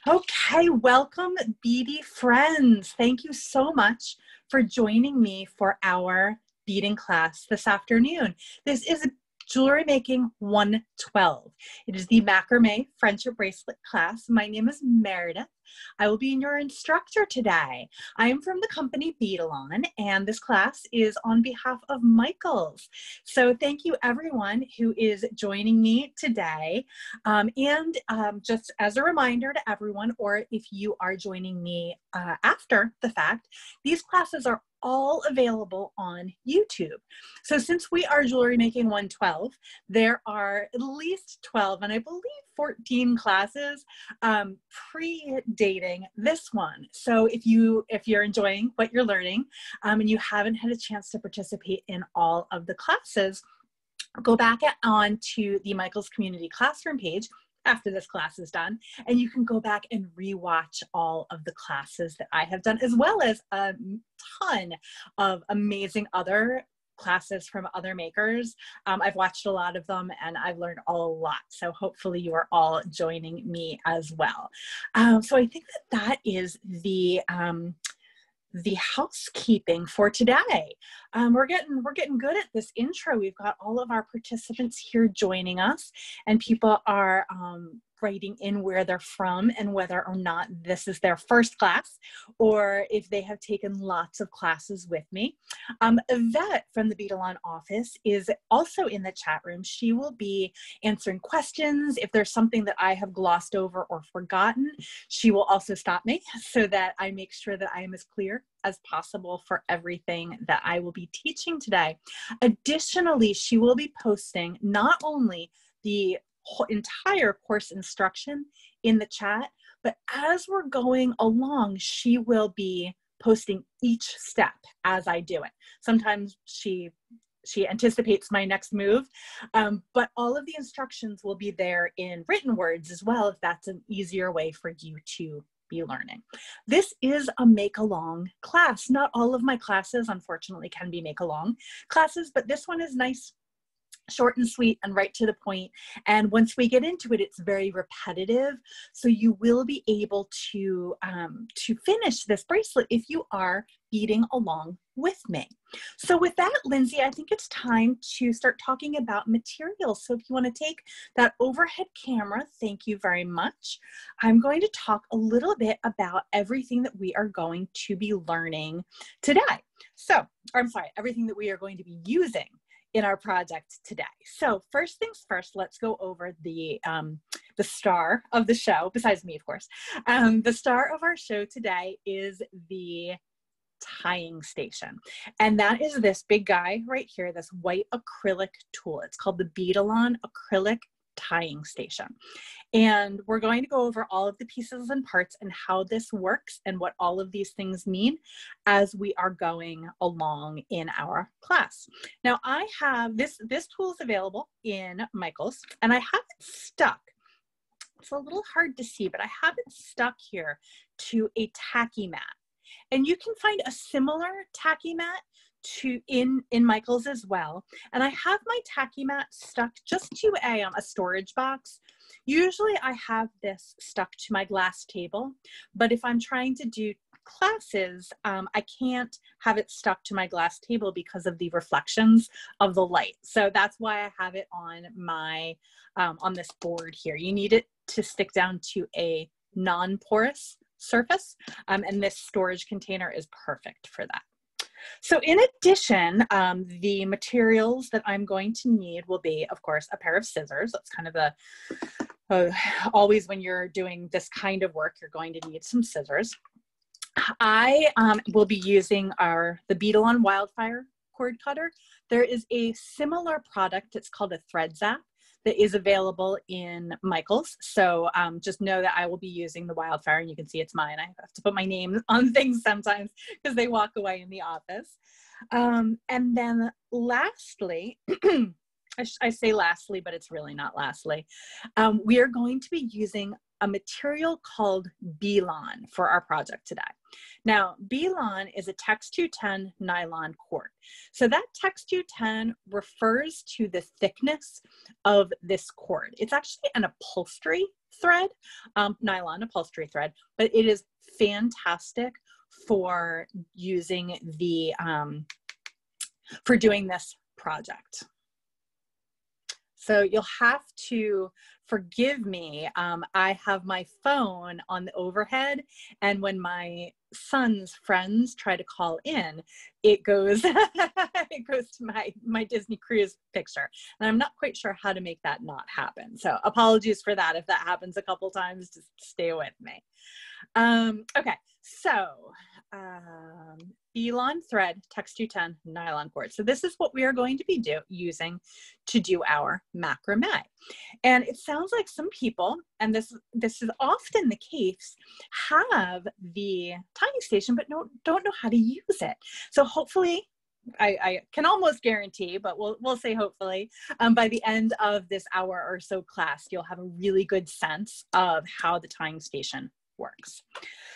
Okay, welcome beady friends. Thank you so much for joining me for our beading class this afternoon. This is Jewelry Making 112. It is the Macrame Friendship Bracelet class. My name is Meredith. I will be your instructor today. I am from the company Beadalon, and this class is on behalf of Michaels. So thank you everyone who is joining me today. Just as a reminder to everyone, or if you are joining me after the fact, these classes are all available on YouTube. So since we are Jewelry Making 112, there are at least 12, and I believe 14 classes predating this one. So if you're enjoying what you're learning and you haven't had a chance to participate in all of the classes, go back on to the Michaels Community Classroom page after this class is done, and you can go back and rewatch all of the classes that I have done, as well as a ton of amazing other classes from other makers. I've watched a lot of them and I've learned a lot. So hopefully you are all joining me as well. So I think that is the housekeeping for today. We're getting good at this intro. We've got all of our participants here joining us, and people are writing in where they're from and whether or not this is their first class or if they have taken lots of classes with me. Yvette from the Beadalon office is also in the chat room. She will be answering questions. If there's something that I have glossed over or forgotten, she will also stop me so that I make sure that I am as clear as possible for everything that I will be teaching today. Additionally, she will be posting not only the entire course instruction in the chat, but as we're going along, she will be posting each step as I do it. Sometimes she anticipates my next move, but all of the instructions will be there in written words as well, if that's an easier way for you to be learning. This is a make-along class. Not all of my classes, unfortunately, can be make-along classes, but this one is nice, short and sweet and right to the point. And once we get into it, it's very repetitive. So you will be able to finish this bracelet if you are beading along with me. So with that, Lindsay, I think it's time to start talking about materials. So if you want to take that overhead camera, thank you very much. I'm going to talk a little bit about everything that we are going to be learning today. Everything that we are going to be using in our project today. So first things first, let's go over the star of the show, besides me, of course. The star of our show today is the tying station. And that is this big guy right here, this white acrylic tool. It's called the Beadalon acrylic tying station. And we're going to go over all of the pieces and parts and how this works and what all of these things mean as we are going along in our class. Now I have this tool is available in Michaels, and I have it stuck. It's a little hard to see, but I have it stuck here to a tacky mat. And you can find a similar tacky mat in Michaels as well. And I have my tacky mat stuck just to a storage box. Usually I have this stuck to my glass table, but if I'm trying to do classes, I can't have it stuck to my glass table because of the reflections of the light. So that's why I have it on my on this board here. You need it to stick down to a non-porous surface, and this storage container is perfect for that. So in addition, the materials that I'm going to need will be, of course, a pair of scissors. That's kind of always when you're doing this kind of work, you're going to need some scissors. I will be using the Beadalon Wildfire cord cutter. There is a similar product. It's called a thread zap that is available in Michaels. So just know that I will be using the Wildfire, and you can see it's mine. I have to put my name on things sometimes because they walk away in the office. And then lastly, I say lastly, but it's really not lastly, we are going to be using a material called Beadalon for our project today. Now, Beadalon is a Tex 210 nylon cord. So that Tex 210 refers to the thickness of this cord. It's actually an upholstery thread, nylon upholstery thread, but it is fantastic for using the, for doing this project. So you'll have to forgive me. I have my phone on the overhead, and when my son's friends try to call in, it goes it goes to my Disney cruise picture, and I'm not quite sure how to make that not happen. So apologies for that if that happens a couple times. Just stay with me. Okay, so Beadalon thread, Tex 210 nylon cord. So this is what we are going to be using to do our macrame. And it sounds like some people, and this is often the case, have the tying station but don't know how to use it. So hopefully, I can almost guarantee, but we'll say hopefully, by the end of this hour or so class, you'll have a really good sense of how the tying station works.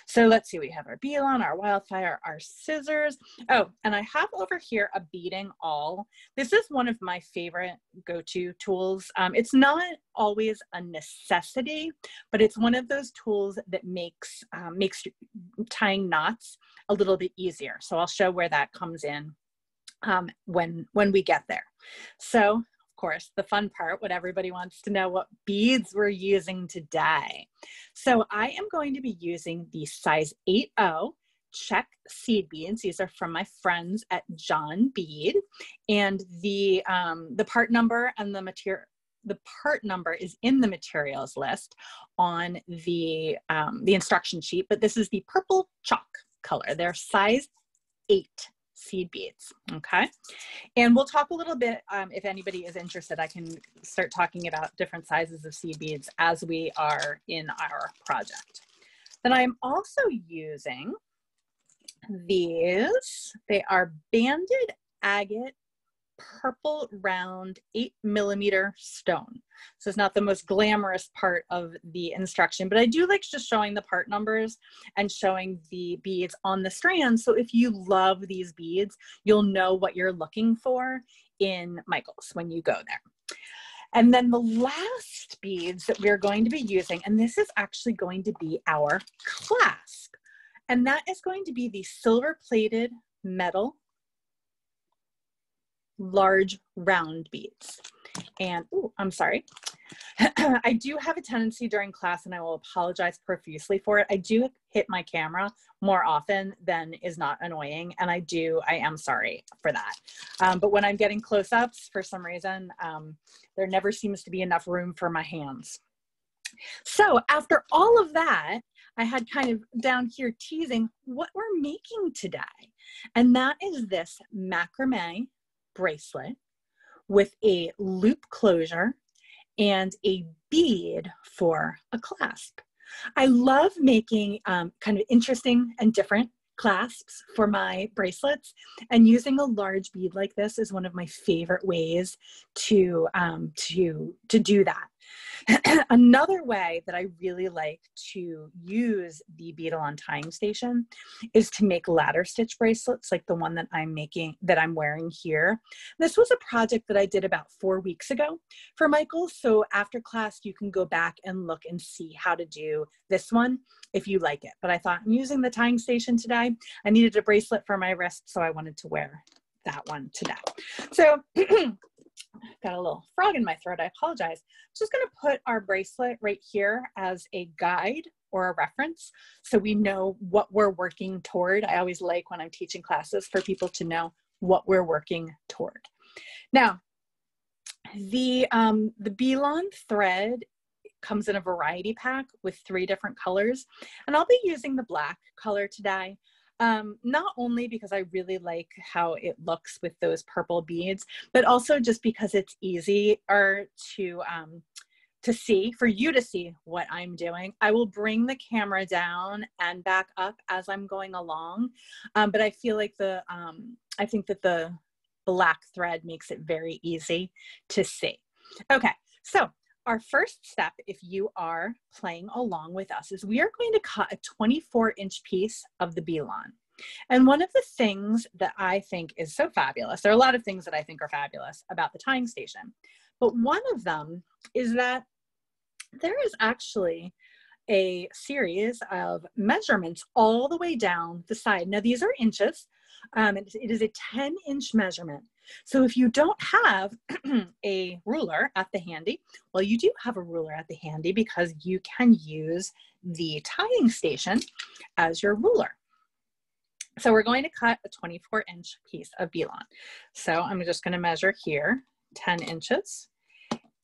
So let's see, we have our Beadalon, our wildfire, our scissors. Oh, and I have over here a beading awl. This is one of my favorite go-to tools. It's not always a necessity, but it's one of those tools that makes tying knots a little bit easier. So I'll show where that comes in when we get there. So of course, the fun part, what everybody wants to know, what beads we're using today. So I am going to be using the size 8.0 check seed beads. These are from my friends at John Bead, and the part number and the part number is in the materials list on the instruction sheet, but this is the purple chalk color. They're size 8 seed beads. Okay, and we'll talk a little bit, if anybody is interested, I can start talking about different sizes of seed beads as we are in our project. Then I'm also using these. They are banded agate purple round 8mm stone. So it's not the most glamorous part of the instruction, but I do like just showing the part numbers and showing the beads on the strand. So if you love these beads, you'll know what you're looking for in Michael's when you go there. And then the last beads that we're going to be using, and this is actually going to be our clasp, and that is going to be the silver plated metal large round beads. And I'm sorry, I do have a tendency during class, and I will apologize profusely for it. I do hit my camera more often than is not annoying, and I am sorry for that. But when I'm getting close-ups, for some reason, there never seems to be enough room for my hands. So after all of that, I had kind of down here teasing what we're making today, and that is this macrame bracelet with a loop closure and a bead for a clasp. I love making kind of interesting and different clasps for my bracelets, and using a large bead like this is one of my favorite ways to do that. Another way that I really like to use the Beadalon tying station is to make ladder stitch bracelets like the one that I'm wearing here. This was a project that I did about 4 weeks ago for Michael. So after class, you can go back and look and see how to do this one if you like it. But I thought, I'm using the tying station today. I needed a bracelet for my wrist, so I wanted to wear that one today. So got a little frog in my throat, I apologize. I'm just going to put our bracelet right here as a guide or a reference so we know what we're working toward. I always like when I'm teaching classes for people to know what we're working toward. Now, the Beadalon thread comes in a variety pack with 3 different colors, and I'll be using the black color today. Not only because I really like how it looks with those purple beads, but also just because it's easier to see, for you to see what I'm doing. I will bring the camera down and back up as I'm going along, but I feel like I think that the black thread makes it very easy to see. Okay, so our first step, if you are playing along with us, is we are going to cut a 24-inch piece of the Beadalon. And one of the things that I think is so fabulous, there are a lot of things that I think are fabulous about the tying station, but one of them is that there is actually a series of measurements all the way down the side. Now these are inches. It is a 10-inch measurement. So if you don't have a ruler at the handy, well, you do have a ruler at the handy because you can use the tying station as your ruler. So we're going to cut a 24-inch piece of Beadalon. So I'm just going to measure here 10 inches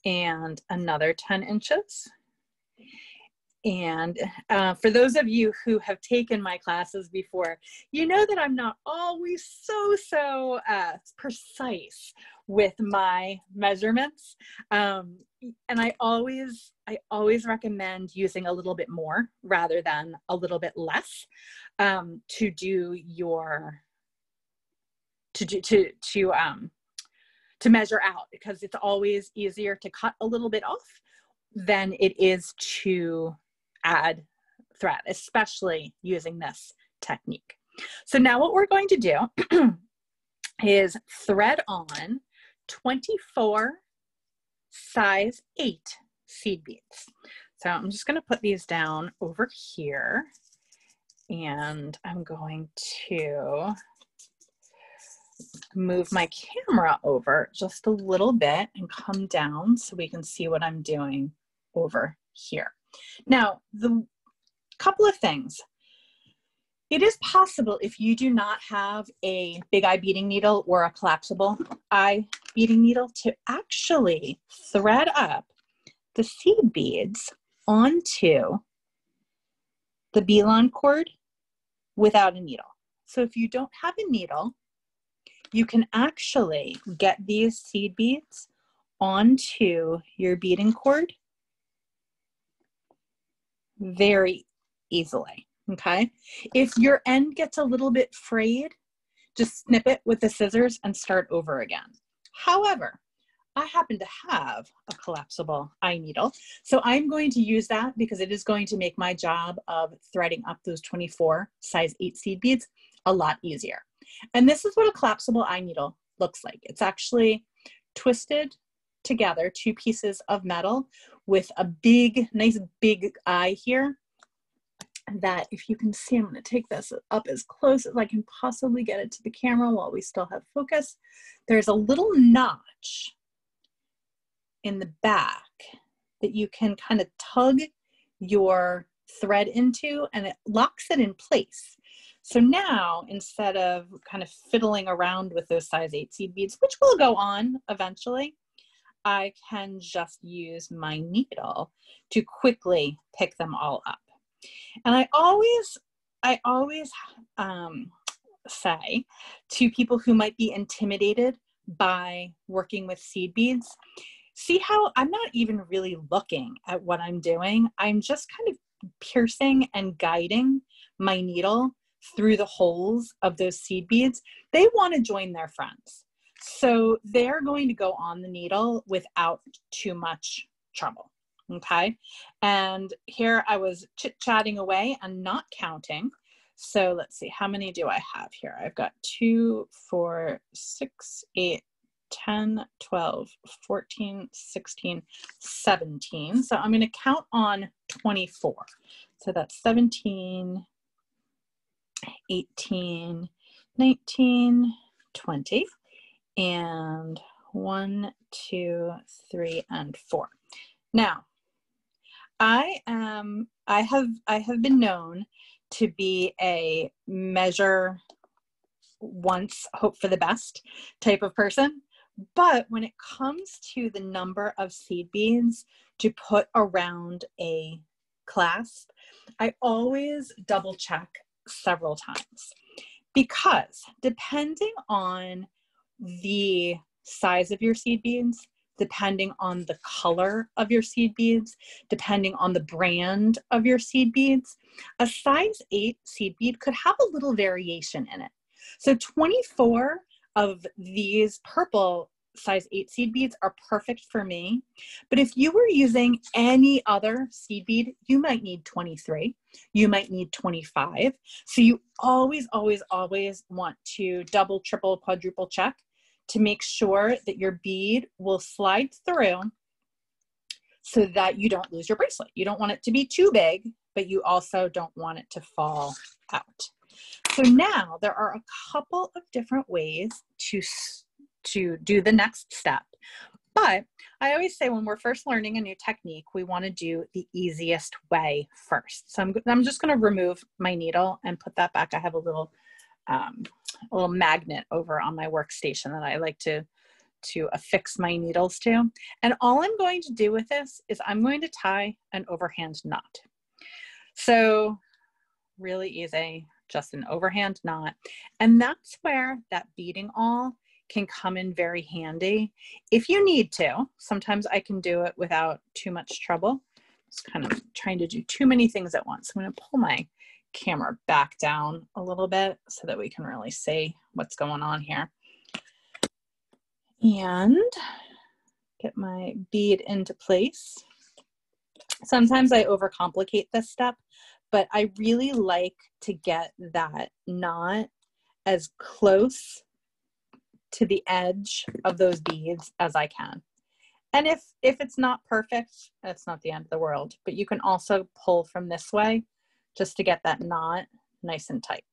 and another 10 inches. And for those of you who have taken my classes before, you know that I'm not always so precise with my measurements. And I always recommend using a little bit more rather than a little bit less to do your, to measure out, because it's always easier to cut a little bit off than it is to add thread, especially using this technique. So now what we're going to do is thread on 24 size 8 seed beads. So I'm just going to put these down over here, and I'm going to move my camera over just a little bit and come down so we can see what I'm doing over here. Now, the couple of things. It is possible, if you do not have a big eye beading needle or a collapsible eye beading needle, to actually thread up the seed beads onto the Beadalon cord without a needle. So if you don't have a needle, you can actually get these seed beads onto your beading cord very easily, okay? If your end gets a little bit frayed, just snip it with the scissors and start over again. However, I happen to have a collapsible eye needle, so I'm going to use that because it is going to make my job of threading up those 24 size 8 seed beads a lot easier. And this is what a collapsible eye needle looks like. It's actually twisted together, 2 pieces of metal with a big, nice big eye here that, if you can see, I'm going to take this up as close as I can possibly get it to the camera while we still have focus. There's a little notch in the back that you can kind of tug your thread into, and it locks it in place. So now, instead of kind of fiddling around with those size 8 seed beads, which will go on eventually, I can just use my needle to quickly pick them all up. And I always say to people who might be intimidated by working with seed beads, see how I'm not even really looking at what I'm doing. I'm just kind of piercing and guiding my needle through the holes of those seed beads. They want to join their friends. So they're going to go on the needle without too much trouble, okay? And here I was chit-chatting away and not counting. So let's see, how many do I have here? I've got 2, 4, 6, 8, 10, 12, 14, 16, 17. So I'm going to count on 24. So that's 17, 18, 19, 20. And 1, 2, 3, and 4. Now, I have been known to be a measure once, hope for the best type of person. But when it comes to the number of seed beads to put around a clasp, I always double check several times, because depending on the size of your seed beads, depending on the color of your seed beads, depending on the brand of your seed beads, a size 8 seed bead could have a little variation in it. So 24 of these purple size 8 seed beads are perfect for me. But if you were using any other seed bead, you might need 23, you might need 25. So you always, always, always want to double, triple, quadruple check to make sure that your bead will slide through so that you don't lose your bracelet. You don't want it to be too big, but you also don't want it to fall out. So now there are a couple of different ways to do the next step. But I always say when we're first learning a new technique, we want to do the easiest way first. So I'm just going to remove my needle and put that back. I have a little magnet over on my workstation that I like to affix my needles to. And all I'm going to do with this is I'm going to tie an overhand knot. So really easy, just an overhand knot. And that's where that beading awl can come in very handy. If you need to, sometimes I can do it without too much trouble. Just kind of trying to do too many things at once. I'm going to pull my camera back down a little bit so that we can really see what's going on here. And get my bead into place. Sometimes I overcomplicate this step, but I really like to get that knot as close to the edge of those beads as I can. And if it's not perfect, that's not the end of the world, but you can also pull from this way just to get that knot nice and tight.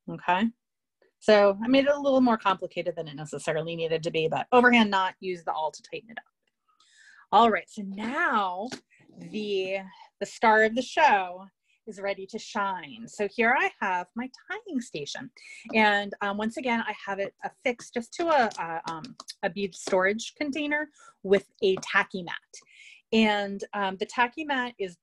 Okay. So I made it a little more complicated than it necessarily needed to be, but overhand knot, use the awl to tighten it up. All right, so now the star of the show is ready to shine. So here I have my tying station. And once again, I have it affixed just to a bead storage container with a tacky mat. And the tacky mat is,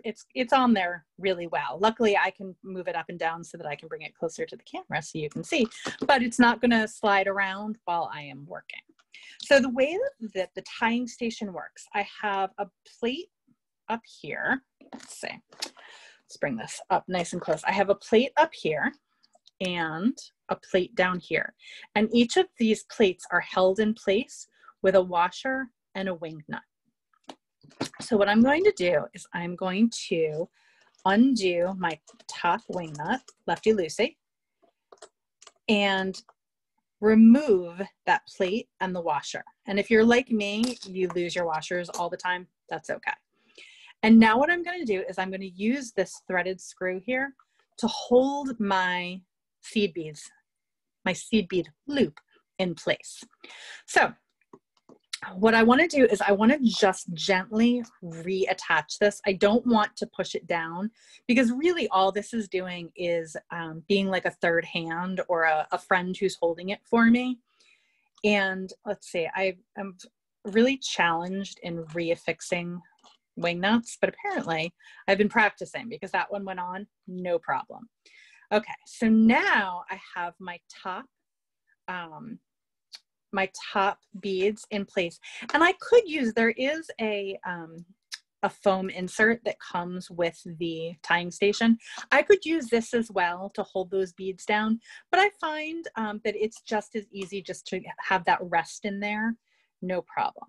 it's on there really well. Luckily, I can move it up and down so that I can bring it closer to the camera so you can see, but it's not gonna slide around while I am working. So the way that the tying station works, I have a plate up here. Let's see. Let's bring this up nice and close. I have a plate up here and a plate down here. And each of these plates are held in place with a washer and a wing nut. So what I'm going to do is I'm going to undo my top wing nut, lefty-loosey, and remove that plate and the washer. And if you're like me, you lose your washers all the time, that's okay. And now what I'm going to do is I'm going to use this threaded screw here to hold my seed beads, my seed bead loop in place. So what I want to do is I want to just gently reattach this. I don't want to push it down because really all this is doing is being like a third hand or a friend who's holding it for me. And let's see, I'm really challenged in reaffixing wing nuts, but apparently I've been practicing because that one went on no problem. Okay, so now I have my top beads in place, and I could use, there is a foam insert that comes with the tying station. I could use this as well to hold those beads down, but I find that it's just as easy just to have that rest in there, no problem.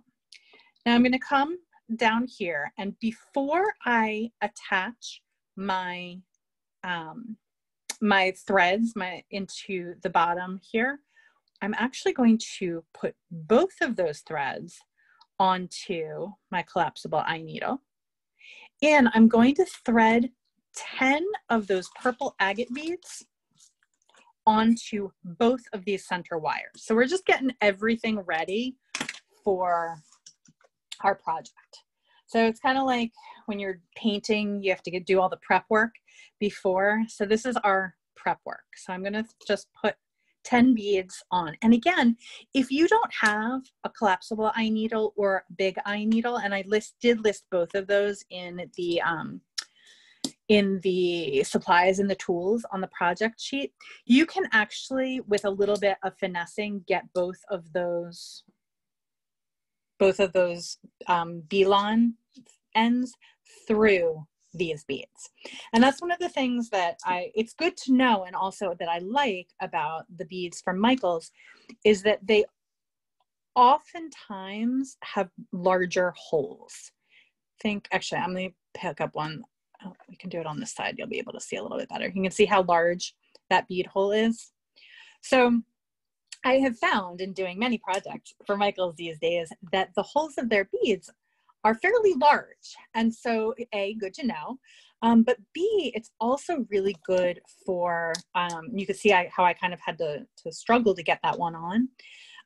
Now I'm going to come down here, and before I attach my my threads into the bottom here, I'm actually going to put both of those threads onto my collapsible eye needle, and I'm going to thread 10 of those purple agate beads onto both of these center wires. So we're just getting everything ready for our project. So it's kind of like when you're painting, you have to do all the prep work before. So this is our prep work. So I'm going to just put 10 beads on. And again, if you don't have a collapsible eye needle or a big eye needle, and I did list both of those in the supplies and the tools on the project sheet, you can actually, with a little bit of finessing, get both of those Beadalon ends through these beads. And that's one of the things that it's good to know, and also that I like about the beads from Michaels, is that they oftentimes have larger holes. Actually, I'm going to pick up one. Oh, we can do it on this side. You'll be able to see a little bit better. You can see how large that bead hole is. So I have found in doing many projects for Michaels these days that the holes of their beads are fairly large. And so A, good to know. But B, it's also really good for, you can see how I kind of had to struggle to get that one on.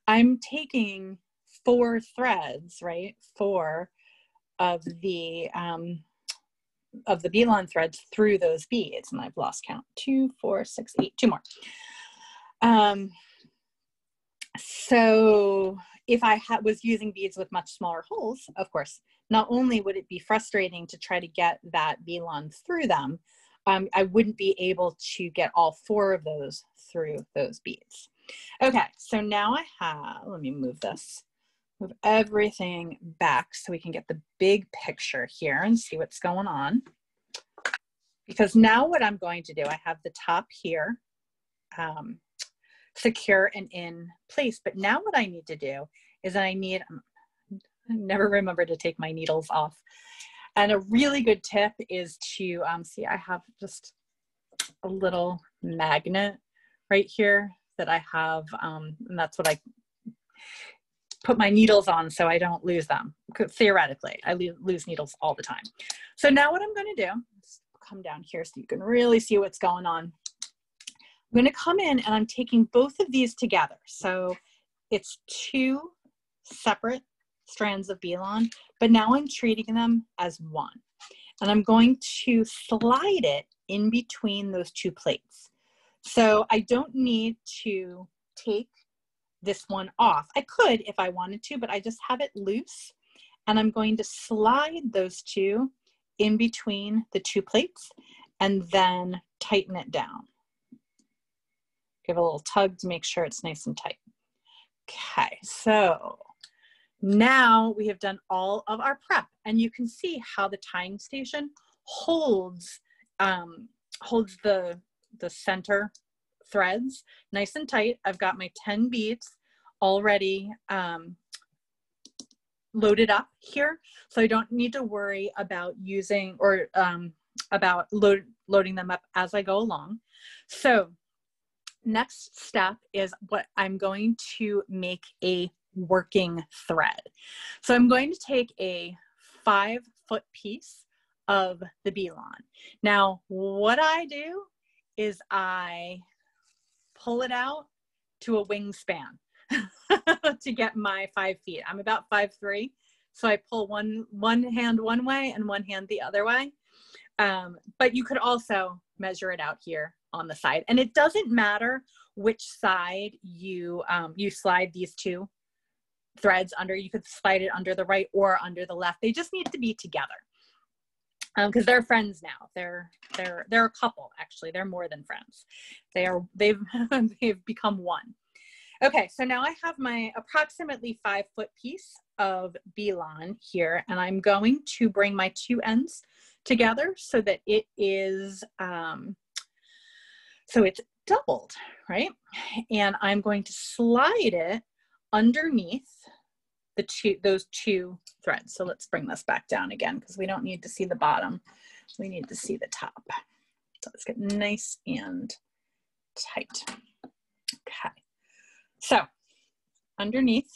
I'm taking 4 threads, right? 4 of the Beadalon threads through those beads, and I've lost count. 2, 4, 6, 8, 2 more. So if I was using beads with much smaller holes, of course, not only would it be frustrating to try to get that Beadalon through them, I wouldn't be able to get all 4 of those through those beads. Okay, so now I have, let me move everything back so we can get the big picture here and see what's going on. Because now what I'm going to do, I have the top here secure and in place, but now what I need to do is I never remember to take my needles off. And a really good tip is to, see, I have just a little magnet right here that I have, and that's what I put my needles on so I don't lose them. Theoretically, I lose needles all the time. So now what I'm going to do, let's come down here so you can really see what's going on. I'm going to come in and I'm taking both of these together. So it's 2 separate strands of Beadalon, but now I'm treating them as one. And I'm going to slide it in between those 2 plates. So I don't need to take this one off. I could if I wanted to, but I just have it loose. And I'm going to slide those 2 in between the 2 plates and then tighten it down. Give a little tug to make sure it's nice and tight. Okay, so now we have done all of our prep, and you can see how the tying station holds the center threads nice and tight. I've got my 10 beads already loaded up here, so I don't need to worry about using or about loading them up as I go along. So next step is what I'm going to make a working thread. So I'm going to take a 5-foot piece of the Beadalon. Now, what I do is I pull it out to a wingspan to get my 5 feet. I'm about 5'3", so I pull one hand one way and one hand the other way. But you could also measure it out here on the side, and it doesn't matter which side you slide these 2 threads under. You could slide it under the right or under the left. They just need to be together because they're friends now. They're a couple, actually. They're more than friends. They've become one. Okay, so now I have my approximately 5-foot piece of Beadalon here, and I'm going to bring my 2 ends together so that it is so it's doubled, right? And I'm going to slide it underneath those 2 threads. So let's bring this back down again because we don't need to see the bottom. We need to see the top. So let's get nice and tight. Okay. So underneath,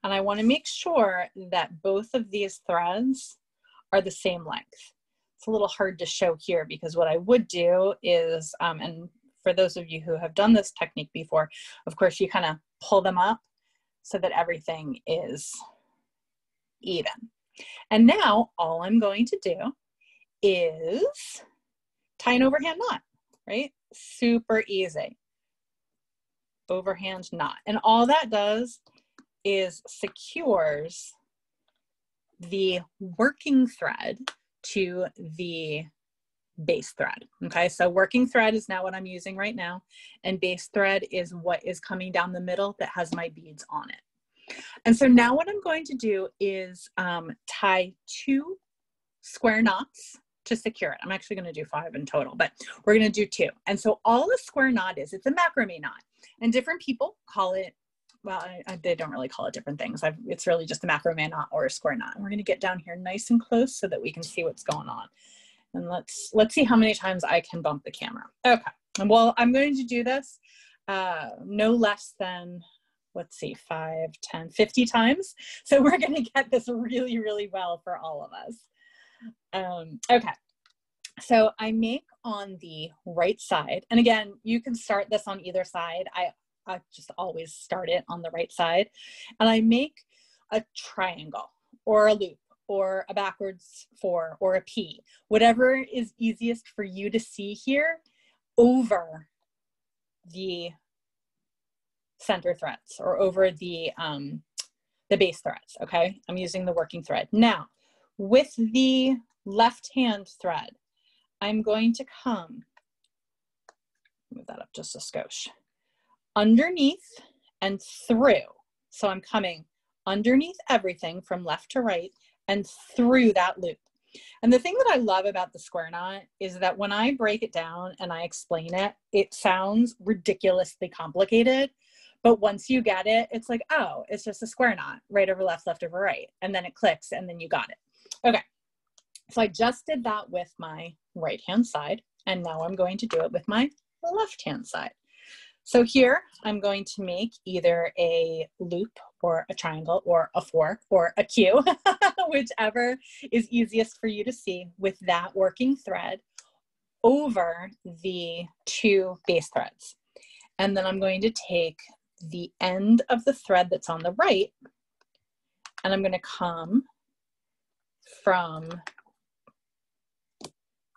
and I want to make sure that both of these threads are the same length. It's a little hard to show here because what I would do is, and for those of you who have done this technique before, of course, you kind of pull them up so that everything is even. And now all I'm going to do is tie an overhand knot, right? Super easy. Overhand knot. And all that does is secures the working thread to the base thread. Okay, so working thread is now what I'm using right now, and base thread is what is coming down the middle that has my beads on it. And so now what I'm going to do is tie 2 square knots to secure it. I'm actually going to do 5 in total, but we're going to do 2. And so all a square knot is, it's a macrame knot, and different people call it well, they don't really call it different things. It's really just a macrame knot or a square knot. And we're going to get down here nice and close so that we can see what's going on. And let's see how many times I can bump the camera. Okay. Well, I'm going to do this no less than, let's see, 5, 10, 50 times. So we're going to get this really, really well for all of us. Okay. So I make on the right side, and again, you can start this on either side. I just always start it on the right side, and I make a triangle or a loop or a backwards 4 or a P, whatever is easiest for you to see here, over the center threads or over the base threads. Okay, I'm using the working thread. Now with the left hand thread, I'm going to come, move that up just a skosh, underneath and through. So I'm coming underneath everything from left to right and through that loop. And the thing that I love about the square knot is that when I break it down and I explain it, it sounds ridiculously complicated. But once you get it, it's like, oh, it's just a square knot, right over left, left over right. And then it clicks and then you got it. Okay. So I just did that with my right hand side, and now I'm going to do it with my left hand side. So here I'm going to make either a loop or a triangle or a 4 or a Q, whichever is easiest for you to see, with that working thread over the 2 base threads. And then I'm going to take the end of the thread that's on the right, and I'm going to come from,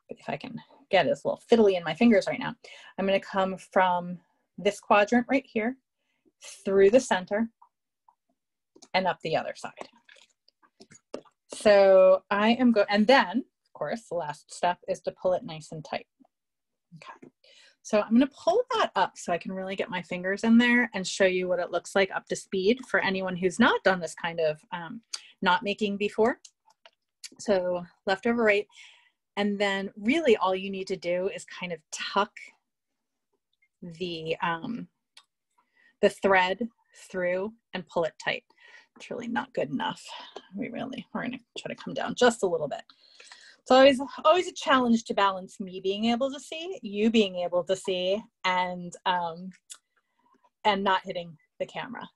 if I can get it, it's a little fiddly in my fingers right now. I'm going to come from this quadrant right here through the center and up the other side. So I am going, and then of course the last step is to pull it nice and tight. Okay. So I'm going to pull that up so I can really get my fingers in there and show you what it looks like up to speed for anyone who's not done this kind of knot making before. So left over right. And then really all you need to do is kind of tuck the thread through and pull it tight. It's really not good enough. We're going to try to come down just a little bit. It's always a challenge to balance me being able to see, you being able to see, and not hitting the camera.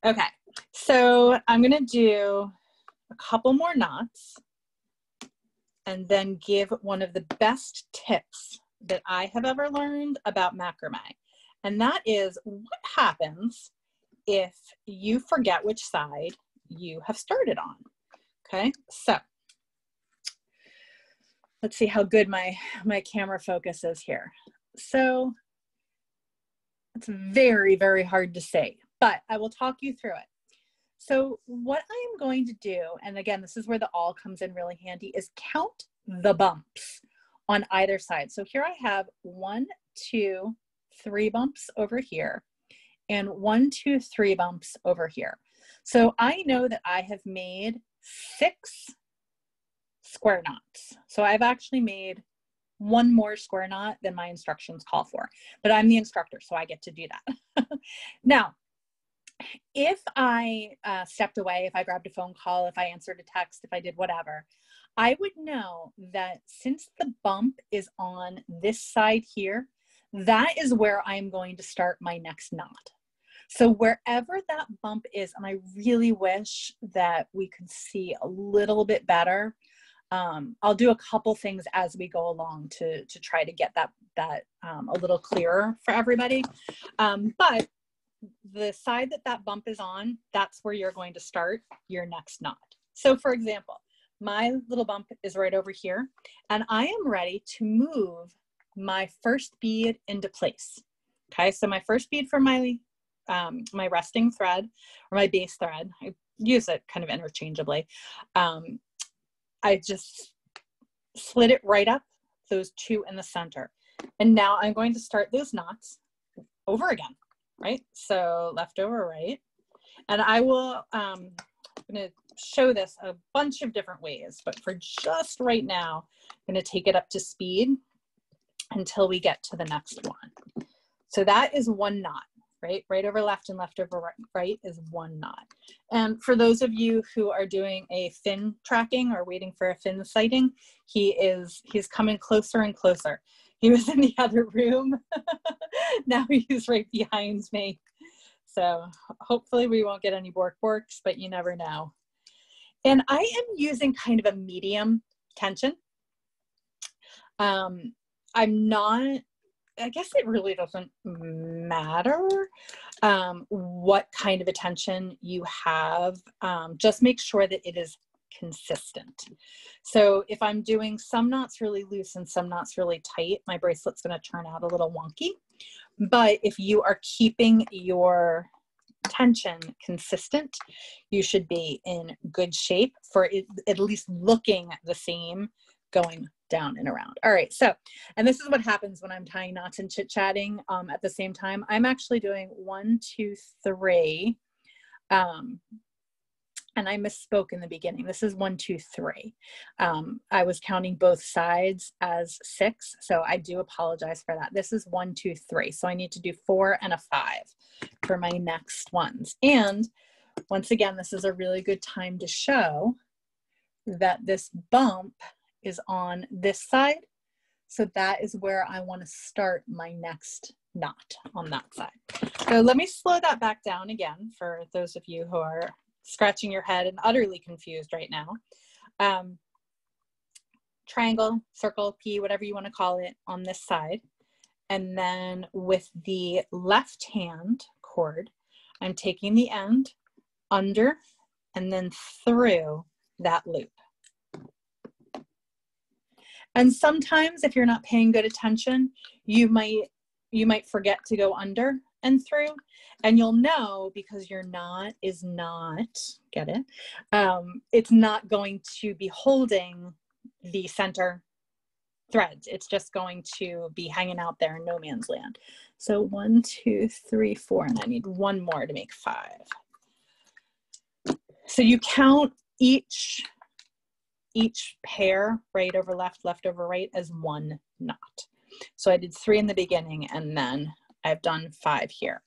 Okay, so I'm going to do a couple more knots and then give one of the best tips that I have ever learned about macrame. And that is what happens if you forget which side you have started on. Okay, so let's see how good my camera focus is here. So it's very, very hard to say, but I will talk you through it. So what I am going to do, and again, this is where the awl comes in really handy, is count the bumps on either side. So here I have 1, 2, 3 bumps over here, and 1, 2, 3 bumps over here. So I know that I have made 6 square knots. So I've actually made 1 more square knot than my instructions call for, but I'm the instructor, so I get to do that. Now, if I stepped away, if I grabbed a phone call, if I answered a text, if I did whatever, I would know that since the bump is on this side here, that is where I'm going to start my next knot. So wherever that bump is, and I really wish that we could see a little bit better, I'll do a couple things as we go along to try to get that a little clearer for everybody. But the side that bump is on, that's where you're going to start your next knot. So for example, my little bump is right over here, and I am ready to move my first bead into place. Okay, so my first bead for my my resting thread or my base thread, I use it kind of interchangeably. I just slid it right up, those 2 in the center. And now I'm going to start those knots over again, right? So left over right. And I will, I'm going to show this a bunch of different ways, but for just right now, I'm going to take it up to speed until we get to the next one. So that is 1 knot, right? Right over left and left over right is 1 knot. And for those of you who are doing a fin tracking or waiting for a fin sighting, he's coming closer and closer. He was in the other room. Now he's right behind me. So hopefully we won't get any borks, but you never know. And I am using kind of a medium tension. I'm not, I guess it really doesn't matter what kind of attention you have. Just make sure that it is consistent. So if I'm doing some knots really loose and some knots really tight, my bracelet's going to turn out a little wonky. But if you are keeping your tension consistent, you should be in good shape for it, at least looking the same going down and around. All right, so, and this is what happens when I'm tying knots and chit-chatting at the same time. I'm actually doing 1, 2, 3, and I misspoke in the beginning. This is 1, 2, 3. I was counting both sides as 6, so I do apologize for that. This is 1, 2, 3. So I need to do 4 and a 5 for my next ones. And once again, this is a really good time to show that this bump is on this side. So that is where I want to start my next knot on that side. So let me slow that back down again for those of you who are scratching your head and utterly confused right now. Triangle, circle, P, whatever you want to call it on this side. And then with the left hand cord, I'm taking the end under and then through that loop. And sometimes if you're not paying good attention, you might forget to go under and through, and you'll know because your knot is not, get it? It's not going to be holding the center threads. It's just going to be hanging out there in no man's land. So 1, 2, 3, 4, and I need one more to make 5. So you count each pair, right over left, left over right, as 1 knot. So I did 3 in the beginning and then I've done 5 here.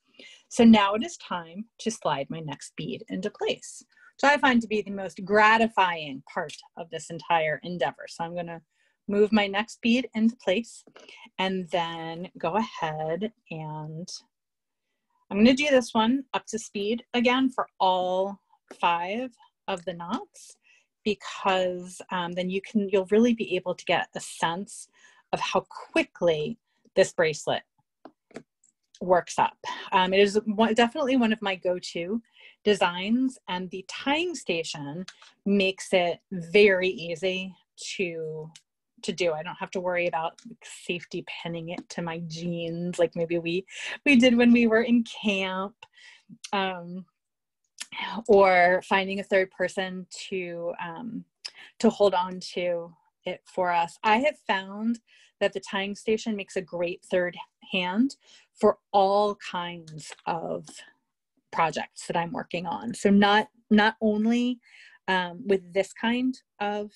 So now it is time to slide my next bead into place, which I find to be the most gratifying part of this entire endeavor. So I'm going to move my next bead into place and then go ahead and I'm going to do this one up to speed again for all 5 of the knots, because then you'll really be able to get a sense of how quickly this bracelet works up. It is definitely one of my go-to designs, and the tying station makes it very easy to do. I don't have to worry about safety pinning it to my jeans like maybe we did when we were in camp. Or finding a third person to hold on to it for us. I have found that the tying station makes a great third hand for all kinds of projects that I'm working on. So not only with this kind of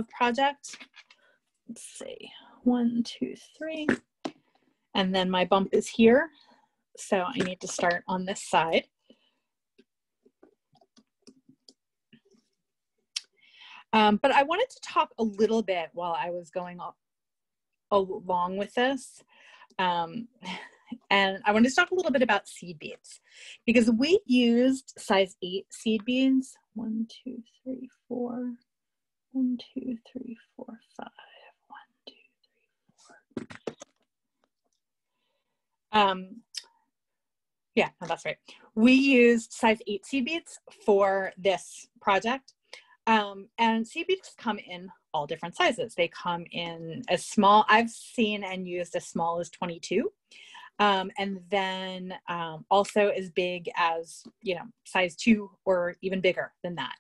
project. Let's see, 1, 2, 3, and then my bump is here. So I need to start on this side. But I wanted to talk a little bit while I was going along with this. And I wanted to talk a little bit about seed beads, because we used size 8 seed beads. 1, 2, 3, 4. 1, 2, 3, 4, 5. 1, 2, 3, 4. Yeah, no, that's right. We used size 8 seed beads for this project. And seed beads come in all different sizes. They come in as small, I've seen and used as small as 22. And then also as big as, size 2 or even bigger than that.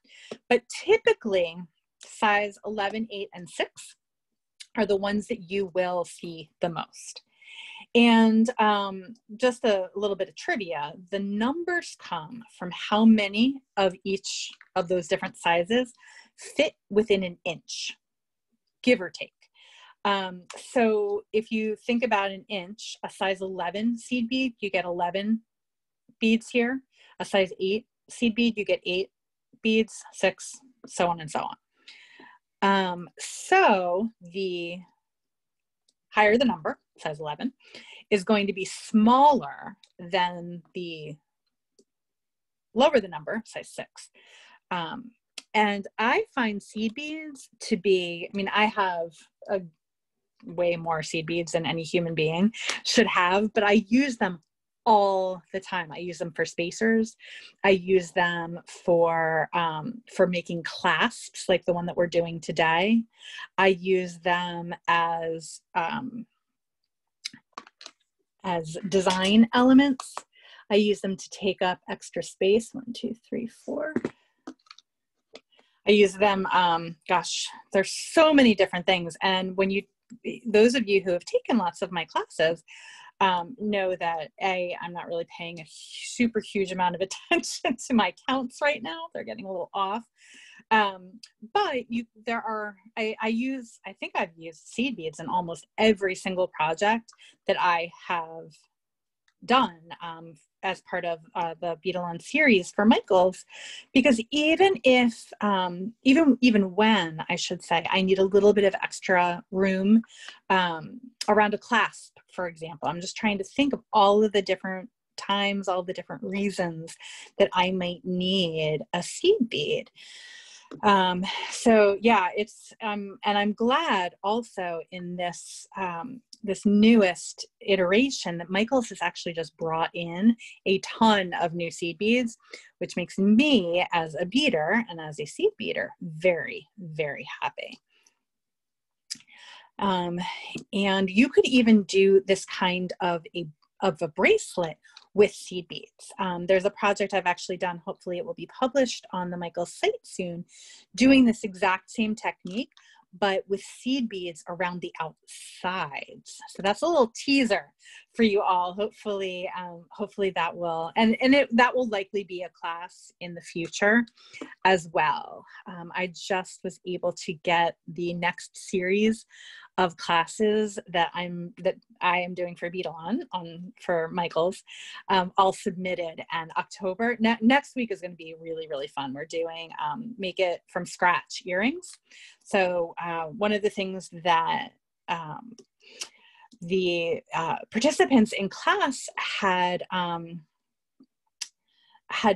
But typically size 11, 8, and 6 are the ones that you will see the most. And just a little bit of trivia, the numbers come from how many of each of those different sizes fit within an inch, give or take. So if you think about an inch, a size 11 seed bead, you get 11 beads here. A size 8 seed bead, you get 8 beads, 6, so on and so on. So the higher the number, size 11, is going to be smaller than the lower the number, size 6. And I find seed beads to be, I mean, I have a way more seed beads than any human being should have, but I use them all the time. I use them for spacers. I use them for making clasps, like the one that we're doing today. I use them as design elements. I use them to take up extra space. 1, 2, 3, 4. I use them, gosh, there's so many different things. And when those of you who have taken lots of my classes know that I'm not really paying a super huge amount of attention to my counts right now. They're getting a little off. But I think I've used seed beads in almost every single project that I have done as part of the Beadalon series for Michael's, because even when I should say I need a little bit of extra room around a clasp, for example, I'm just trying to think of all of the different times, all the different reasons that I might need a seed bead. So yeah, and I'm glad also in this newest iteration that Michael's has actually just brought in a ton of new seed beads, which makes me as a beader and as a seed beader very, very happy. And you could even do this kind of a bracelet with seed beads. There's a project I've actually done, hopefully it will be published on the Michael's site soon, doing this exact same technique, but with seed beads around the outsides. So that's a little teaser for you all. Hopefully that will, that will likely be a class in the future as well. I just was able to get the next series of classes that I am doing for Beadalon for Michael's, all submitted, and October next week is going to be really, really fun. We're doing make it from scratch earrings. So one of the things that the participants in class had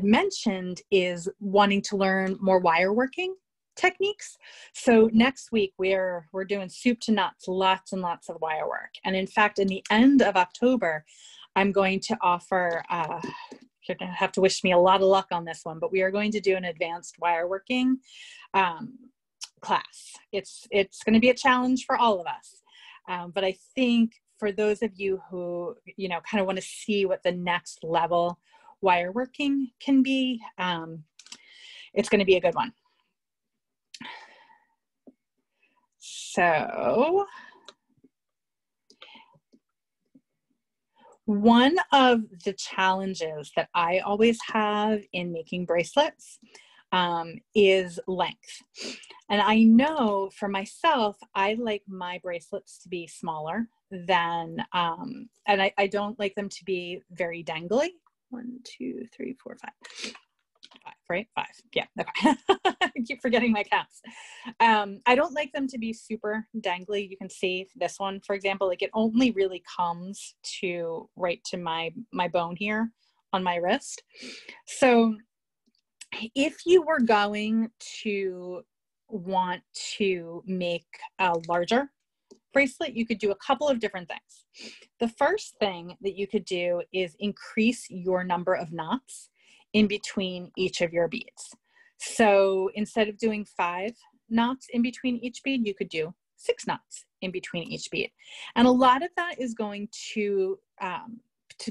mentioned is wanting to learn more wire working techniques. So next week we're doing soup to nuts, lots and lots of wire work. And in fact, in the end of October, I'm going to offer, you're gonna have to wish me a lot of luck on this one, but we are going to do an advanced wire working class. It's going to be a challenge for all of us. But I think for those of you who, kind of want to see what the next level wire working can be, it's going to be a good one. So one of the challenges that I always have in making bracelets is length. And I know for myself, I like my bracelets to be smaller than, and I don't like them to be very dangly. 1, 2, 3, 4, 5. 5, right? 5. Yeah. Okay. I keep forgetting my counts. I don't like them to be super dangly. You can see this one, for example, like it only really comes right to my bone here on my wrist. So if you were going to want to make a larger bracelet, you could do a couple of different things. The first thing that you could do is increase your number of knots in between each of your beads. So instead of doing 5 knots in between each bead, you could do 6 knots in between each bead. And a lot of that is going to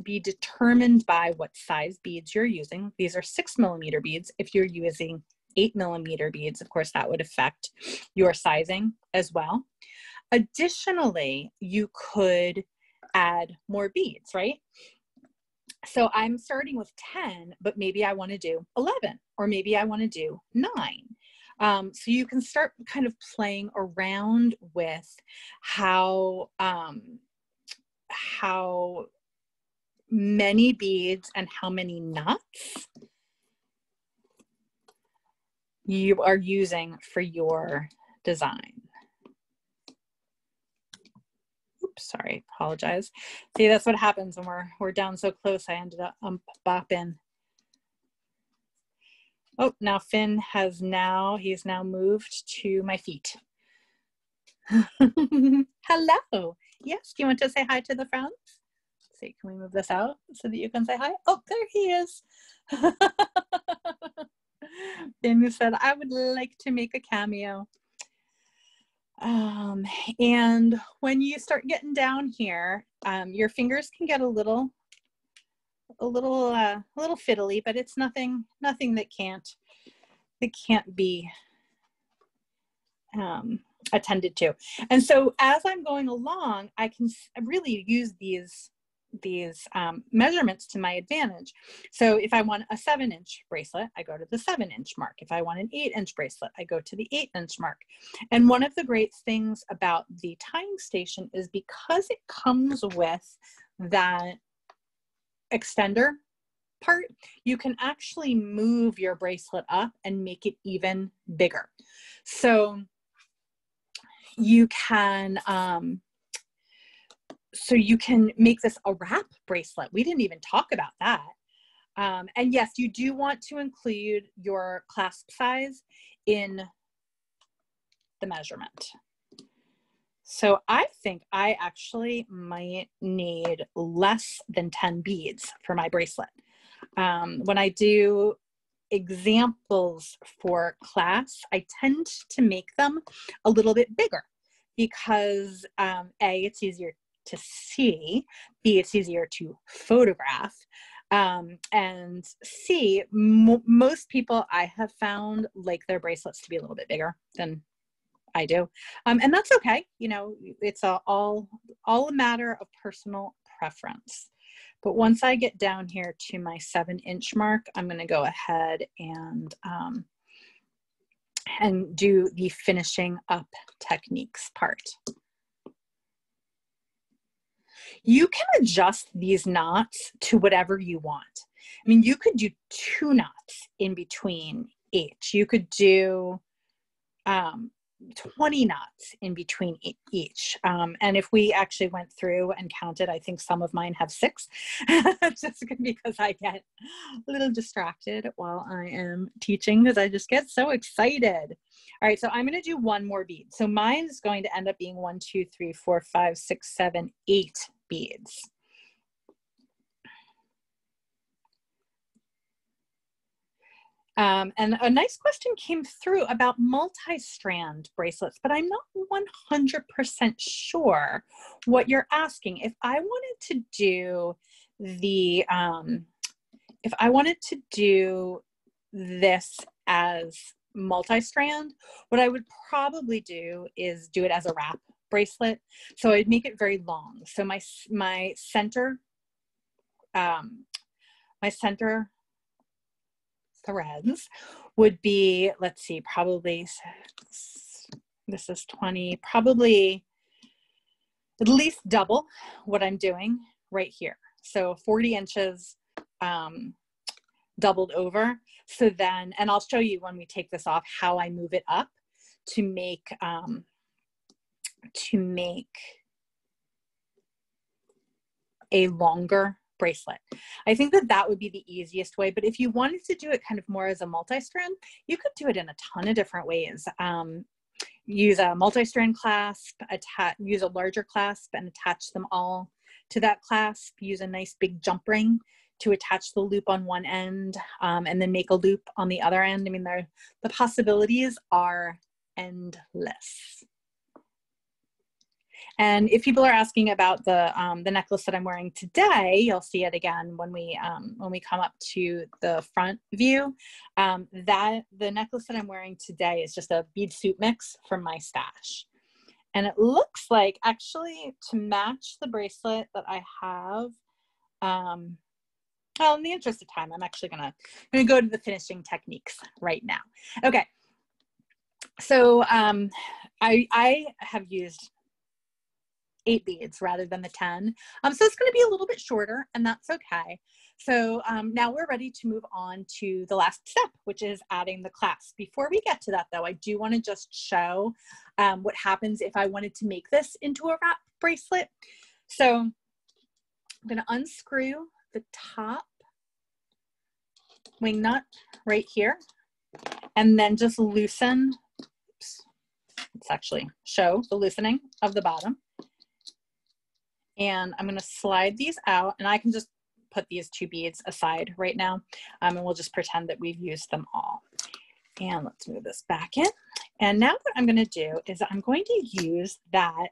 be determined by what size beads you're using. These are 6mm beads. If you're using 8mm beads, of course, that would affect your sizing as well. Additionally, you could add more beads, right? So I'm starting with 10, but maybe I want to do 11, or maybe I want to do 9. So you can start kind of playing around with how many beads and how many knots you are using for your design. Oops, sorry, apologize. See, that's what happens when we're down so close. I ended up bopping. Oh, now Finn he's now moved to my feet. Hello. Yes, do you want to say hi to the friends? Let's see, can we move this out so that you can say hi? Oh, there he is. Finn said, I would like to make a cameo. And when you start getting down here, your fingers can get a little fiddly, but it's nothing that can't be attended to. And so as I'm going along, I can really use these measurements to my advantage. So if I want a 7-inch bracelet, I go to the 7-inch mark. If I want an 8-inch bracelet, I go to the 8-inch mark. And one of the great things about the tying station is because it comes with that extender part, you can actually move your bracelet up and make it even bigger. So you can make this a wrap bracelet. We didn't even talk about that. And yes, you do want to include your clasp size in the measurement. So I think I actually might need less than 10 beads for my bracelet. When I do examples for class, I tend to make them a little bit bigger because A, it's easier to see, B, it's easier to photograph, and C, most people I have found like their bracelets to be a little bit bigger than I do. And that's okay. You know, it's all a matter of personal preference. But once I get down here to my 7-inch mark, I'm going to go ahead and do the finishing up techniques part. You can adjust these knots to whatever you want. I mean, you could do 2 knots in between each. You could do 20 knots in between each. And if we actually went through and counted, I think some of mine have 6, just because I get a little distracted while I am teaching because I just get so excited. All right, so I'm going to do one more bead. So mine is going to end up being 1, 2, 3, 4, 5, 6, 7, 8 beads. And a nice question came through about multi-strand bracelets, but I'm not 100% sure what you're asking. If I wanted to do this as multi-strand, what I would probably do is do it as a wrap bracelet. So I'd make it very long. So my center threads would be, let's see, probably, this is 20, probably at least double what I'm doing right here. So 40 inches doubled over. So then, and I'll show you when we take this off how I move it up to make a longer bracelet. I think that would be the easiest way, but if you wanted to do it kind of more as a multi-strand, you could do it in a ton of different ways. Use a multi-strand clasp, use a larger clasp and attach them all to that clasp. Use a nice big jump ring to attach the loop on one end, and then make a loop on the other end. I mean, the possibilities are endless. And if people are asking about the necklace that I'm wearing today, you'll see it again when we come up to the front view. The necklace that I'm wearing today is just a bead suit mix from my stash. And it looks like, actually, to match the bracelet that I have, well, in the interest of time, I'm actually gonna go to the finishing techniques right now. Okay. So I have used 8 beads rather than the 10. So it's going to be a little bit shorter, and that's okay. So now we're ready to move on to the last step, which is adding the clasp. Before we get to that though, I do want to just show what happens if I wanted to make this into a wrap bracelet. So I'm going to unscrew the top wing nut right here, and then just loosen, oops, let's actually show the loosening of the bottom. And I'm going to slide these out, and I can just put these 2 beads aside right now, and we'll just pretend that we've used them all. And let's move this back in. And now what I'm going to do is I'm going to use that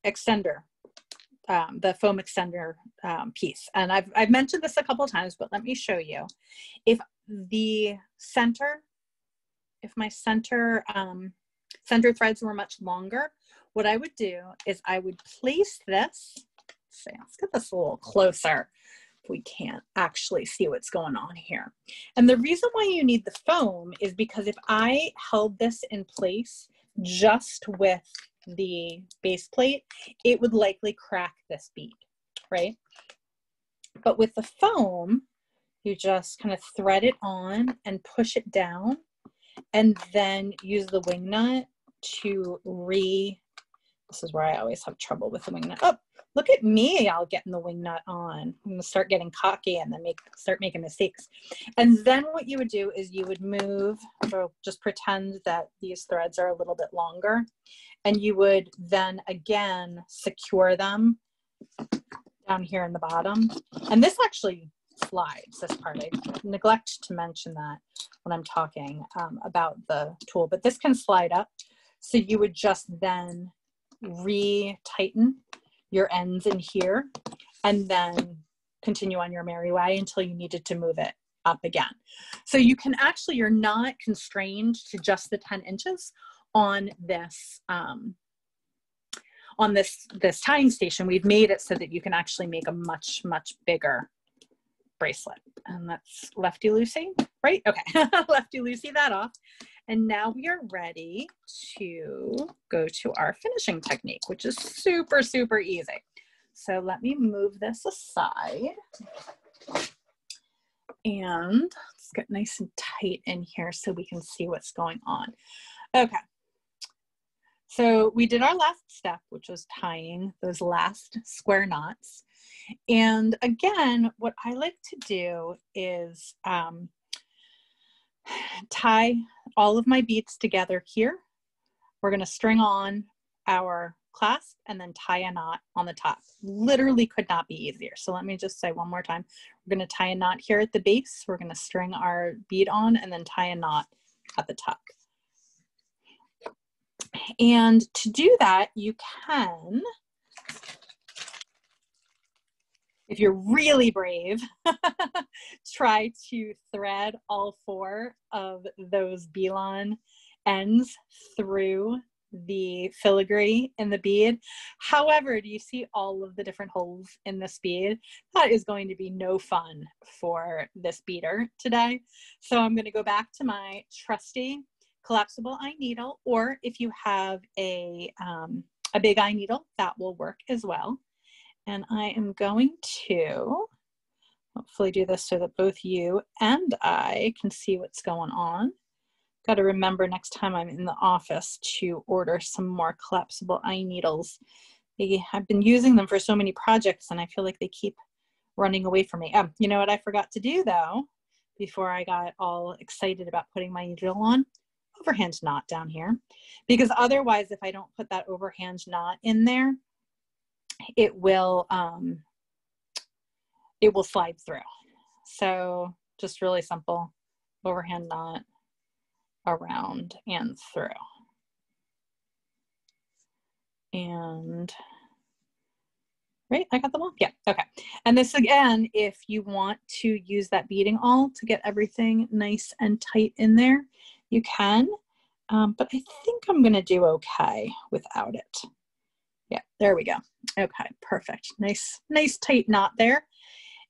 extender, the foam extender piece. And I've mentioned this a couple of times, but let me show you. If my center threads were much longer, what I would do is I would place this, let's get this a little closer if we can't actually see what's going on here. And the reason why you need the foam is because if I held this in place just with the base plate, it would likely crack this bead, right? But with the foam, you just kind of thread it on and push it down, and then use the wing nut to this is where I always have trouble with the wing nut. Oh, look at me, I'll get in the wing nut on. I'm gonna start getting cocky and then start making mistakes. And then what you would do is you would move, so just pretend that these threads are a little bit longer, and you would then again secure them down here in the bottom. And this actually slides, this part. I neglect to mention that when I'm talking about the tool, but this can slide up. So you would just then re-tighten your ends in here and then continue on your merry way until you needed to move it up again. So you can actually, you're not constrained to just the 10 inches on this this tying station. We've made it so that you can actually make a much, much bigger bracelet. And that's lefty-loosey, right? Okay, lefty-loosey that off. And now we are ready to go to our finishing technique, which is super, super easy. So let me move this aside. And let's get nice and tight in here so we can see what's going on. Okay. So we did our last step, which was tying those last square knots. And again, what I like to do is tie all of my beads together here. We're going to string on our clasp and then tie a knot on the top. Literally could not be easier. So let me just say one more time. We're going to tie a knot here at the base. We're going to string our bead on and then tie a knot at the top. And to do that, you can, if you're really brave, try to thread all 4 of those Beadalon ends through the filigree in the bead. However, do you see all of the different holes in this bead? That is going to be no fun for this beader today. So I'm going to go back to my trusty collapsible eye needle, or if you have a big eye needle, that will work as well. And I am going to hopefully do this so that both you and I can see what's going on. Got to remember next time I'm in the office to order some more collapsible eye needles. I've been using them for so many projects and I feel like they keep running away from me. You know what I forgot to do though, before I got all excited about putting my needle on? Overhand knot down here, because otherwise if I don't put that overhand knot in there, it will slide through. So just really simple, overhand knot around and through. And right, I got them all? Yeah, okay. And this again, if you want to use that beading awl to get everything nice and tight in there, you can, but I think I'm gonna do okay without it. Yeah, there we go. Okay, perfect. Nice tight knot there.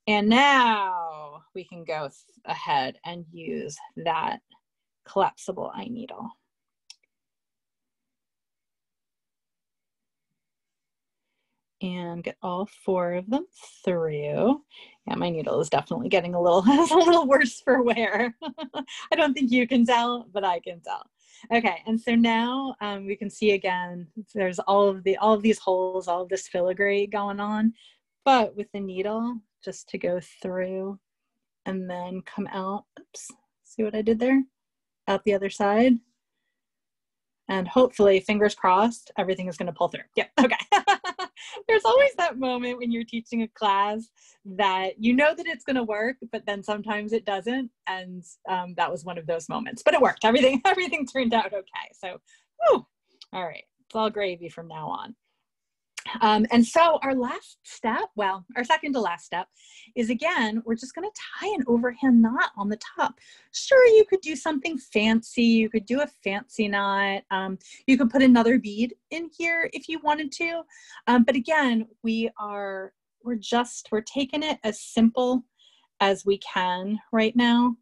And now we can go ahead and use that collapsible eye needle. and get all 4 of them through. Yeah, my needle is definitely getting a little worse for wear. I don't think you can tell, but I can tell. Okay, and so now we can see again, there's all of these holes, all of this filigree going on, but with the needle, just to go through and then come out. Oops, see what I did there? Out the other side. And hopefully, fingers crossed, everything is going to pull through. Yep, okay. There's always that moment when you're teaching a class that you know that it's going to work, but then sometimes it doesn't. And that was one of those moments. But it worked. Everything turned out okay. So, whew, all right. It's all gravy from now on. And so our last step, well, our second to last step is, again, we're just going to tie an overhand knot on the top. Sure, you could do something fancy. You could do a fancy knot. You could put another bead in here if you wanted to. But again, we're taking it as simple as we can right now.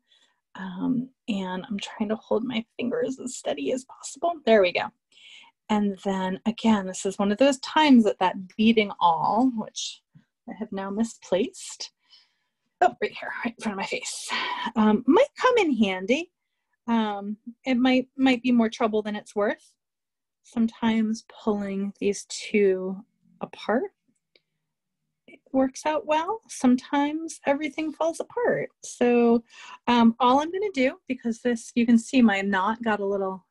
And I'm trying to hold my fingers as steady as possible. There we go. And then again, this is one of those times that beading awl, which I have now misplaced. Oh, right here, right in front of my face. Might come in handy. It might be more trouble than it's worth. Sometimes pulling these 2 apart, it works out well. Sometimes everything falls apart. So all I'm gonna do, because this, you can see my knot got a little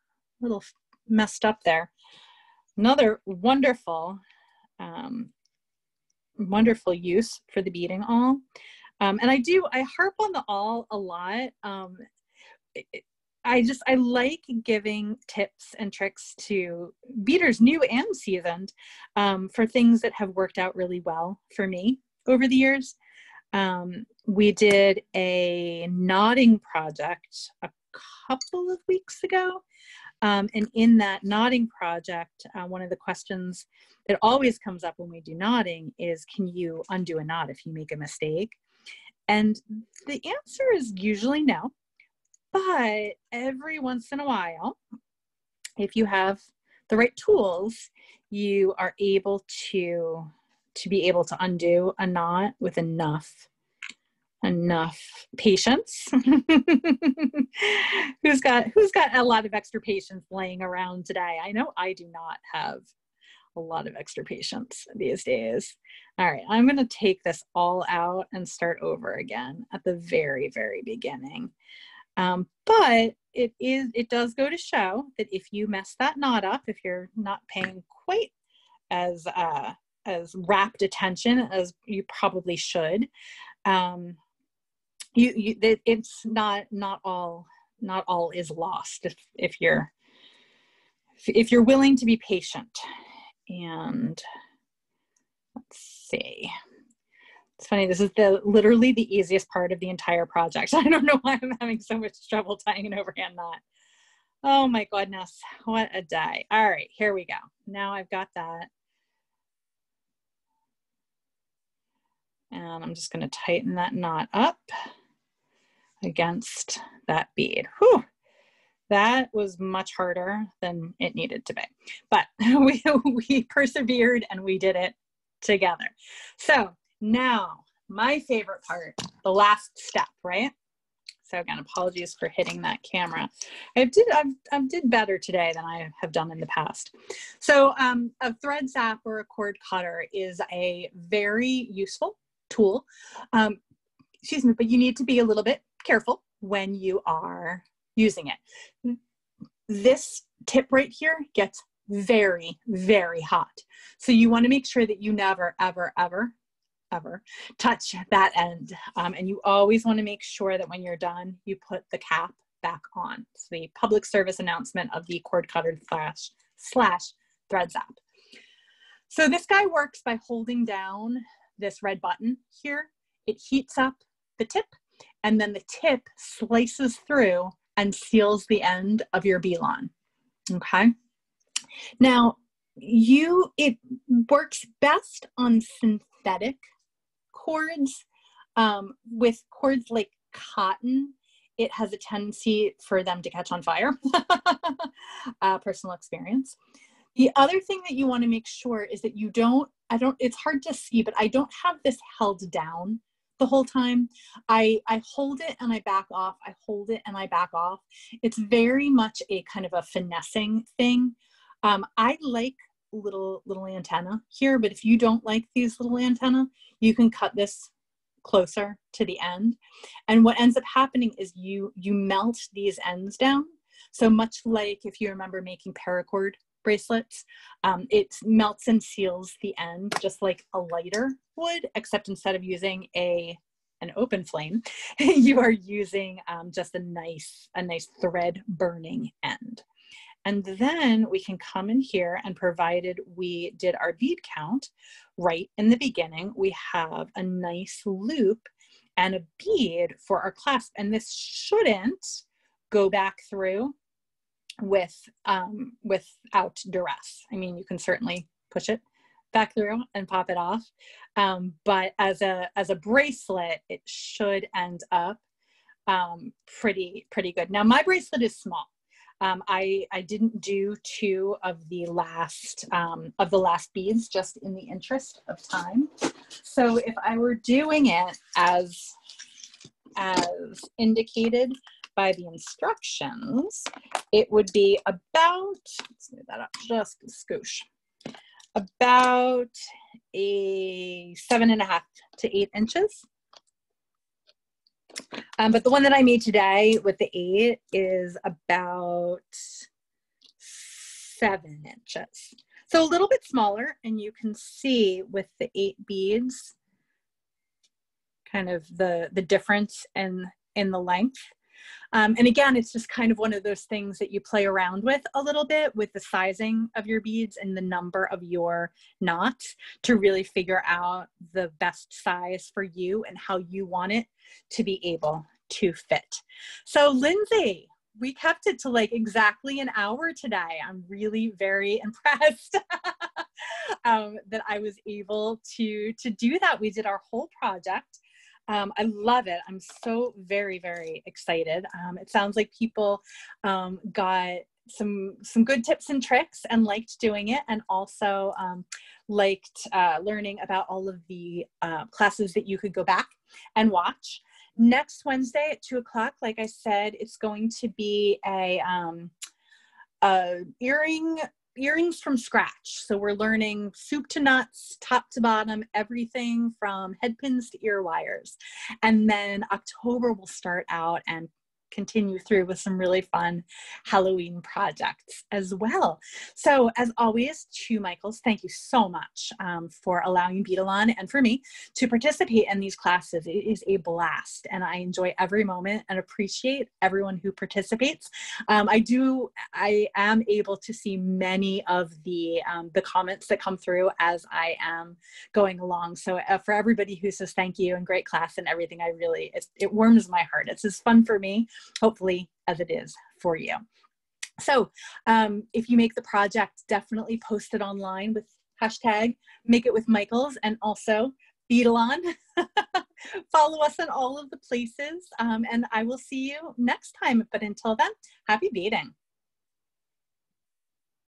messed up there. Another wonderful use for the beading awl. And I harp on the awl a lot. I like giving tips and tricks to beaders, new and seasoned, for things that have worked out really well for me over the years. We did a knotting project a couple of weeks ago. And in that knotting project, one of the questions that always comes up when we do knotting is, can you undo a knot if you make a mistake? And the answer is usually no. But every once in a while, if you have the right tools, you are able to be able to undo a knot with enough patience. Who's got a lot of extra patience laying around today? I know I do not have a lot of extra patience these days. All right, I'm going to take this all out and start over again at the very, very beginning. But it does go to show that if you mess that knot up, if you're not paying quite as rapt attention as you probably should, it's not all is lost if you're willing to be patient. And let's see, it's funny, this is literally the easiest part of the entire project. I don't know why I'm having so much trouble tying an overhand knot. Oh my goodness, what a day. All right, here we go. Now I've got that. And I'm just going to tighten that knot up against that bead. Whew, that was much harder than it needed to be. But we persevered and we did it together. So now my favorite part, the last step, right? So again, apologies for hitting that camera. I did better today than I have done in the past. So a thread zap or a cord cutter is a very useful tool. Excuse me, but you need to be a little bit careful when you are using it. This tip right here gets very, very hot. So you want to make sure that you never, ever, ever, ever touch that end. And you always want to make sure that when you're done, you put the cap back on. It's the public service announcement of the cord cutter slash thread zap. So this guy works by holding down this red button here. It heats up the tip, and then the tip slices through and seals the end of your Beadalon. Okay. Now, it works best on synthetic cords. With cords like cotton, it has a tendency for them to catch on fire. Personal experience. The other thing that you want to make sure is that you don't it's hard to see, but I don't have this held down the whole time. I hold it and I back off. I hold it and I back off. It's very much a kind of a finessing thing. I like little antenna here, but if you don't like these little antenna, you can cut this closer to the end. And what ends up happening is you melt these ends down. So much like if you remember making paracord bracelets, it melts and seals the end just like a lighter would, except instead of using an open flame, you are using just a nice thread burning end. And then we can come in here, and provided we did our bead count right in the beginning, we have a nice loop and a bead for our clasp. And this shouldn't go back through without duress. I mean, you can certainly push it back through and pop it off. But as a bracelet, it should end up pretty good. Now my bracelet is small. I didn't do 2 of the last beads just in the interest of time. So if I were doing it as indicated by the instructions, it would be about, let's move that up just a scoosh, about a 7.5 to 8 inches. But the one that I made today with the 8 is about 7 inches. So a little bit smaller, and you can see with the 8 beads, kind of the difference in the length. And again, it's just kind of one of those things that you play around with a little bit with the sizing of your beads and the number of your knots to really figure out the best size for you and how you want it to be able to fit. So Lindsay, we kept it to like exactly an hour today. I'm really very impressed that I was able to do that. We did our whole project. I love it. I'm so very excited. It sounds like people got some good tips and tricks and liked doing it, and also liked learning about all of the classes that you could go back and watch. Next Wednesday at 2 o'clock, like I said, it's going to be a earrings from scratch. So we're learning soup to nuts, top to bottom, everything from head pins to ear wires. And then October we'll start out and continue through with some really fun Halloween projects as well. So as always, to Michaels, thank you so much for allowing Beadalon and for me to participate in these classes. It is a blast, and I enjoy every moment and appreciate everyone who participates. I am able to see many of the comments that come through as I am going along. So for everybody who says thank you and great class and everything, it warms my heart. It's as fun for me, hopefully, as it is for you. So if you make the project, definitely post it online with hashtag Make It With Michaels, and also Beadalon. Follow us on all of the places, and I will see you next time. But until then, happy beading.